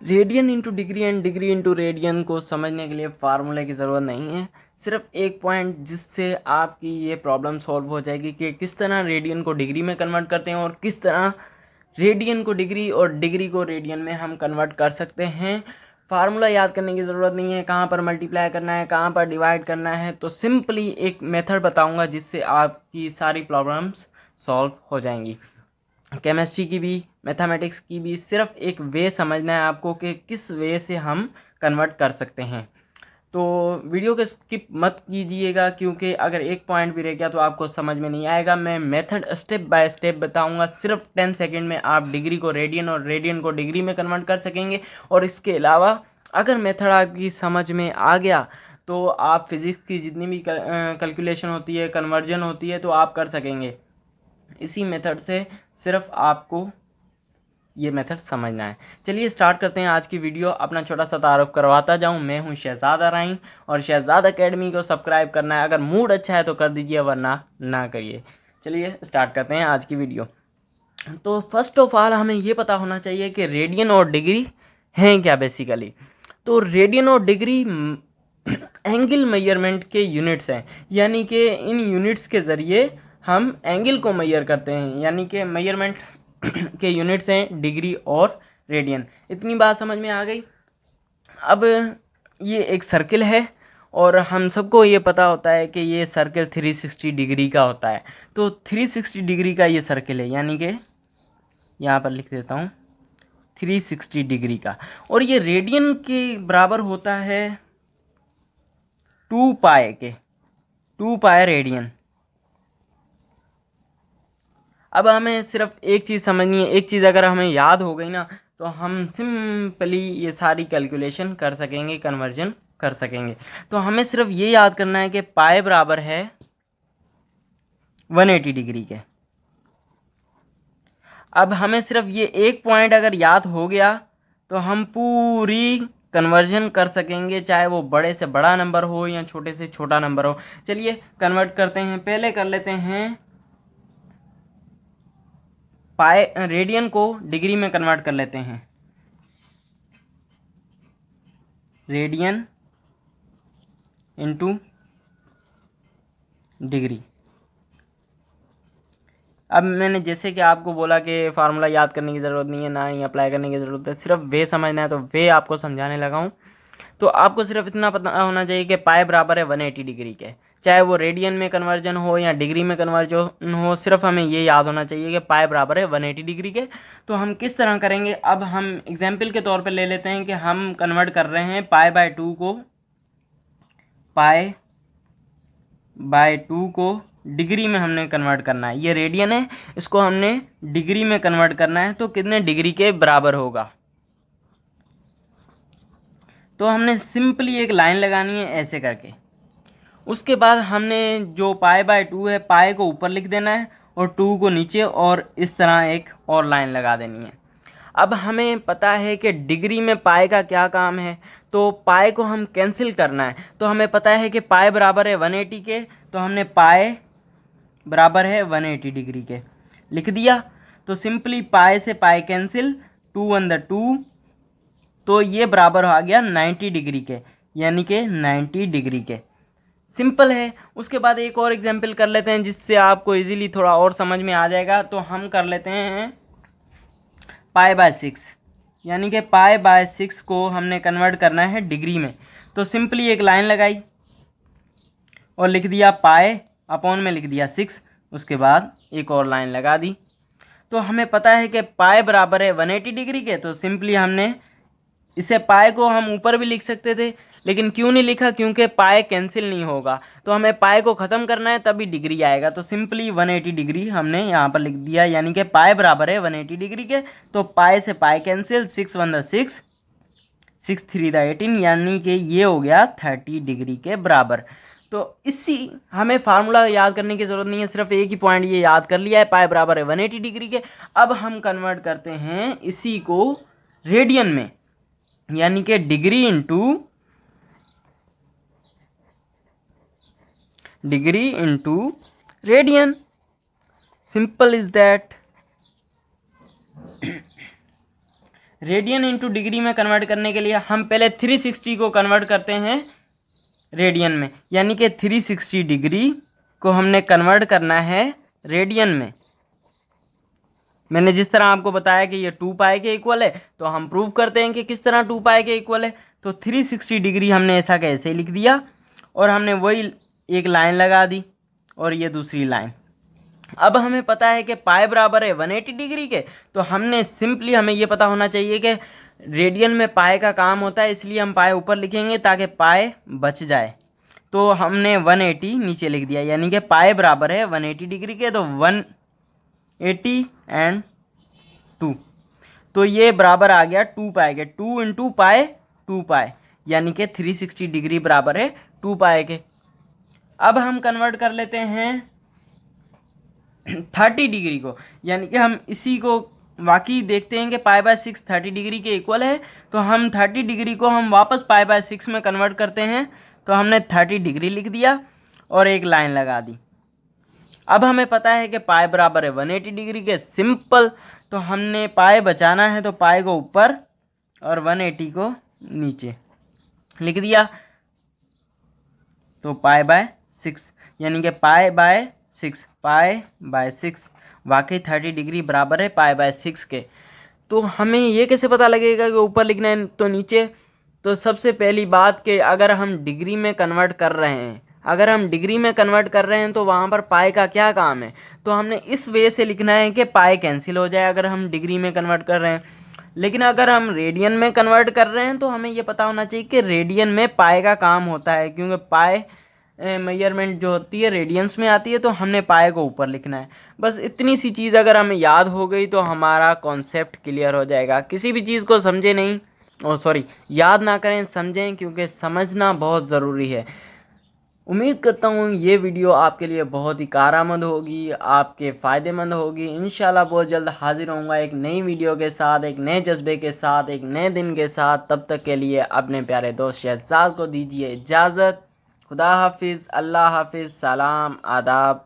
Radian into degree and degree into radian को समझने के लिए फार्मूले की ज़रूरत नहीं है, सिर्फ एक पॉइंट जिससे आपकी ये प्रॉब्लम सॉल्व हो जाएगी कि किस तरह रेडियन को डिग्री में कन्वर्ट करते हैं और किस तरह रेडियन को डिग्री और डिग्री को रेडियन में हम कन्वर्ट कर सकते हैं। फार्मूला याद करने की ज़रूरत नहीं है, कहाँ पर मल्टीप्लाई करना है, कहाँ पर डिवाइड करना है। तो सिंपली एक मेथड बताऊंगा जिससे आपकी सारी प्रॉब्लम्स सॉल्व हो जाएंगी। केमिस्ट्री की भी, मैथमेटिक्स की भी, सिर्फ एक वे समझना है आपको कि किस वे से हम कन्वर्ट कर सकते हैं। तो वीडियो को स्किप मत कीजिएगा, क्योंकि अगर एक पॉइंट भी रह गया तो आपको समझ में नहीं आएगा। मैं मेथड स्टेप बाय स्टेप बताऊंगा, सिर्फ 10 सेकंड में आप डिग्री को रेडियन और रेडियन को डिग्री में कन्वर्ट कर सकेंगे। और इसके अलावा अगर मेथड आपकी समझ में आ गया तो आप फिज़िक्स की जितनी भी कैलकुलेशन होती है, कन्वर्जन होती है, तो आप कर सकेंगे। इसी मेथड से सिर्फ आपको ये मेथड समझना है। चलिए स्टार्ट करते हैं आज की वीडियो। अपना छोटा सा तारुफ करवाता जाऊं, मैं हूं शहजाद अराइन और शहजाद एकेडमी को सब्सक्राइब करना है। अगर मूड अच्छा है तो कर दीजिए, वरना ना करिए। चलिए स्टार्ट करते हैं आज की वीडियो। तो फर्स्ट ऑफ ऑल हमें ये पता होना चाहिए कि रेडियन और डिग्री हैं क्या बेसिकली। तो रेडियन और डिग्री एंगल मेजरमेंट के यूनिट्स हैं, यानी कि इन यूनिट्स के ज़रिए हम एंगल को मेजर करते हैं, यानी कि मेजरमेंट के यूनिट्स हैं डिग्री और रेडियन। इतनी बात समझ में आ गई। अब ये एक सर्किल है और हम सबको ये पता होता है कि ये सर्किल 360 डिग्री का होता है। तो 360 डिग्री का ये सर्किल है, यानी कि यहाँ पर लिख देता हूँ 360 डिग्री का। और ये रेडियन के बराबर होता है 2 पाई के, 2 पाई रेडियन। अब हमें सिर्फ एक चीज़ समझनी है, एक चीज़ अगर हमें याद हो गई ना तो हम सिंपली ये सारी कैलकुलेशन कर सकेंगे, कन्वर्जन कर सकेंगे। तो हमें सिर्फ ये याद करना है कि पाई बराबर है 180 डिग्री के। अब हमें सिर्फ ये एक पॉइंट अगर याद हो गया तो हम पूरी कन्वर्जन कर सकेंगे, चाहे वो बड़े से बड़ा नंबर हो या छोटे से छोटा नंबर हो। चलिए कन्वर्ट करते हैं। पहले कर लेते हैं पाई रेडियन को डिग्री में कन्वर्ट कर लेते हैं। Radian into degree. अब मैंने जैसे कि आपको बोला कि फार्मूला याद करने की ज़रूरत नहीं है, ना ही अप्लाई करने की ज़रूरत है, सिर्फ वे समझना है, तो वे आपको समझाने लगा हूँ। तो आपको सिर्फ इतना पता होना चाहिए कि पाई बराबर है 180 डिग्री के, चाहे वो रेडियन में कन्वर्जन हो या डिग्री में कन्वर्जन हो, सिर्फ हमें ये याद होना चाहिए कि पाई बराबर है 180 डिग्री के। तो हम किस तरह करेंगे, अब हम एग्जाम्पल के तौर पर ले लेते हैं कि हम कन्वर्ट कर रहे हैं पाई बाय 2 को, पाई बाय 2 को डिग्री में हमने कन्वर्ट करना है। ये रेडियन है, इसको हमने डिग्री में कन्वर्ट करना है, तो कितने डिग्री के बराबर होगा। तो हमने सिंपली एक लाइन लगानी है ऐसे करके। उसके बाद हमने जो पाई बाय 2 है, पाई को ऊपर लिख देना है और 2 को नीचे, और इस तरह एक और लाइन लगा देनी है। अब हमें पता है कि डिग्री में पाई का क्या काम है, तो पाई को हम कैंसिल करना है। तो हमें पता है कि पाई बराबर है 180 के, तो हमने पाई बराबर है 180 डिग्री के लिख दिया। तो सिंपली पाई से पाई कैंसिल, 2 1 2, तो ये बराबर आ गया 90 डिग्री के, यानी कि 90 डिग्री के। सिंपल है। उसके बाद एक और एग्जाम्पल कर लेते हैं जिससे आपको इजीली थोड़ा और समझ में आ जाएगा। तो हम कर लेते हैं पाई बाय 6, यानी कि पाई बाय 6 को हमने कन्वर्ट करना है डिग्री में। तो सिंपली एक लाइन लगाई और लिख दिया पाई अपॉन में लिख दिया 6, उसके बाद एक और लाइन लगा दी। तो हमें पता है कि पाई बराबर है 180 डिग्री के, तो सिंपली हमने इसे पाई को हम ऊपर भी लिख सकते थे, लेकिन क्यों नहीं लिखा, क्योंकि पाई कैंसिल नहीं होगा। तो हमें पाई को ख़त्म करना है, तभी डिग्री आएगा। तो सिंपली 180 डिग्री हमने यहाँ पर लिख दिया, यानी कि पाई बराबर है 180 डिग्री के। तो पाई से पाई कैंसिल, 6 1 6, 6 3 18, यानी कि ये हो गया 30 डिग्री के बराबर। तो इसी हमें फार्मूला याद करने की ज़रूरत नहीं है, सिर्फ एक ही पॉइंट ये याद कर लिया है, पाई बराबर है 180 डिग्री के। अब हम कन्वर्ट करते हैं इसी को रेडियन में, यानी कि degree into radian. Simple is that. Radian into degree में कन्वर्ट करने के लिए हम पहले 360 को कन्वर्ट करते हैं रेडियन में, यानी कि 360 डिग्री को हमने कन्वर्ट करना है रेडियन में। मैंने जिस तरह आपको बताया कि ये 2 पाई के इक्वल है, तो हम प्रूव करते हैं कि किस तरह 2 पाई के इक्वल है। तो 360 डिग्री हमने ऐसा कैसे लिख दिया, और हमने वही एक लाइन लगा दी और ये दूसरी लाइन। अब हमें पता है कि पाई बराबर है 180 डिग्री के, तो हमने सिंपली, हमें ये पता होना चाहिए कि रेडियन में पाई का काम होता है, इसलिए हम पाई ऊपर लिखेंगे ताकि पाई बच जाए। तो हमने 180 नीचे लिख दिया, यानी कि पाई बराबर है 180 डिग्री के, तो 180 एंड 2, तो ये बराबर आ गया 2 पाई के। 2 इंटू पाई 2 पाई, यानी कि 360 डिग्री बराबर है 2 पाई के। अब हम कन्वर्ट कर लेते हैं 30 डिग्री को, यानी कि हम इसी को वाकई देखते हैं कि पाई बाय 6 30 डिग्री के इक्वल है, तो हम 30 डिग्री को हम वापस पाई बाय 6 में कन्वर्ट करते हैं। तो हमने 30 डिग्री लिख दिया और एक लाइन लगा दी। अब हमें पता है कि पाई बराबर है 180 डिग्री के। सिंपल, तो हमने पाई बचाना है, तो पाई को ऊपर और 180 को नीचे लिख दिया। तो पाई बाय 6, यानी कि पाई बाय 6, पाई बाय 6 वाकई 30 डिग्री बराबर है पाई बाय 6 के। तो हमें ये कैसे पता लगेगा कि ऊपर लिखना है तो नीचे? तो सबसे पहली बात कि अगर हम डिग्री में कन्वर्ट कर रहे हैं, अगर हम डिग्री में कन्वर्ट कर रहे हैं तो वहाँ पर पाई का क्या काम है? तो हमने इस वे से लिखना है कि पाई कैंसिल हो जाए अगर हम डिग्री में कन्वर्ट कर रहे हैं। लेकिन अगर हम रेडियन में कन्वर्ट कर रहे हैं तो हमें ये पता होना चाहिए कि रेडियन में पाई का काम होता है, क्योंकि पाई मेजरमेंट जो होती है रेडियंस में आती है, तो हमने पाई को ऊपर लिखना है। बस इतनी सी चीज़ अगर हमें याद हो गई तो हमारा कॉन्सेप्ट क्लियर हो जाएगा। किसी भी चीज़ को समझे नहीं, याद ना करें, समझें, क्योंकि समझना बहुत ज़रूरी है। उम्मीद करता हूँ ये वीडियो आपके लिए बहुत ही कारआमद होगी, आपके फ़ायदेमंद होगी। इंशाल्लाह बहुत जल्द हाजिर होऊंगा एक नई वीडियो के साथ, एक नए जज्बे के साथ, एक नए दिन के साथ। तब तक के लिए अपने प्यारे दोस्त शहजाद को दीजिए इजाज़त। खुदा हाफिज़, अल्लाह हाफिज़, सलाम, आदाब।